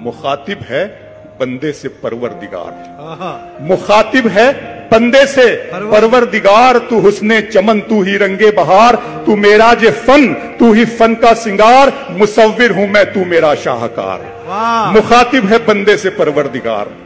मुखातिब है बंदे से परवरदिगार, मुखातिब है बंदे से परवरदिगार। तू हुस्ने चमन, तू ही रंगे बहार, तू मेरा जे फन, तू ही फन का सिंगार। मुसव्विर हूं मैं, तू मेरा शाहकार। मुखातिब है बंदे से परवरदिगार,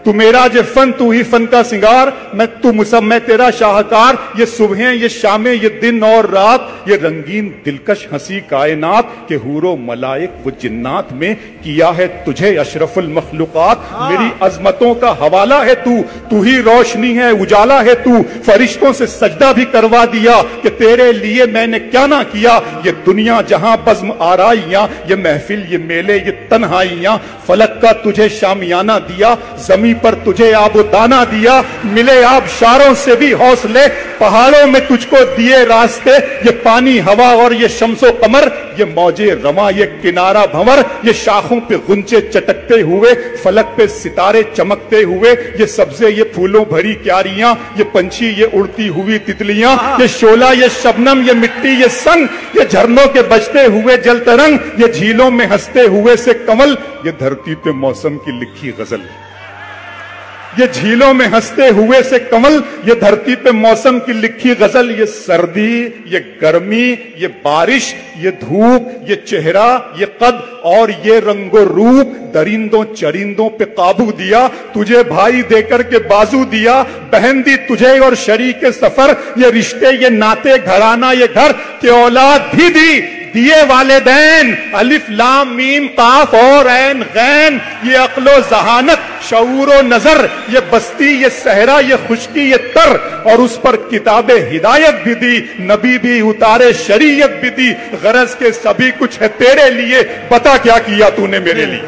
तू मेरा जे फन, तू ही फन का सिंगार। मैं तेरा शाहकार। ये सुबहें, ये शामें, ये दिन और रात, ये रंगीन दिलकश हंसी कायनात के हूरो मलाइक वो जिन्नात में किया है तुझे अशरफुल मखलूकात। मेरी अजमतों का हवाला है तू, तू ही रोशनी है, उजाला है तू। फरिश्तों से सजदा भी करवा दिया कि तेरे लिए मैंने क्या ना किया। ये दुनिया जहां बज़्म आराइयां, ये महफिल, ये मेले, ये तन्हाइयां। फलक का तुझे शामियाना दिया, जमीन पर तुझे आबो दाना दिया। मिले आबशारों से भी हौसले, पहाड़ों में तुझको दिए रास्ते। ये पानी, हवा और ये शम्सो कमर, ये मौजे रवा, ये किनारा भंवर, ये शाखों पे गुंचे चटकते हुए, फलक पे सितारे चमकते हुए। ये सब्जे, ये फूलों भरी क्यारियां, ये पंछी, ये उड़ती हुई तितलियां। ये शोला, ये शबनम, ये मिट्टी, ये संग, ये झरनों के बजते हुए जल तरंग। ये झीलों में हंसते हुए से कमल, ये धरती पे मौसम की लिखी गजल। ये झीलों में हंसते हुए से कमल, ये धरती पे मौसम की लिखी गजल। ये सर्दी, ये गर्मी, ये बारिश, ये धूप, ये चेहरा, ये कद और ये रंगो रूप। दरिंदों चरिंदों पे काबू दिया, तुझे भाई देकर के बाजू दिया। बहन दी तुझे और शरीक सफर, ये रिश्ते, ये नाते, घराना, ये घर के औलाद भी दी दिए वालिदैन। अलिफ लाम मीम काफ और ऐन गैन, ये अक्लो जहानत, शऊरो नजर। ये बस्ती, ये सहरा, ये खुशकी, ये तर। और उस पर किताबे हिदायत भी दी, नबी भी उतारे, शरीयत भी दी। गरज के सभी कुछ है तेरे लिए, बता क्या किया तूने मेरे लिए।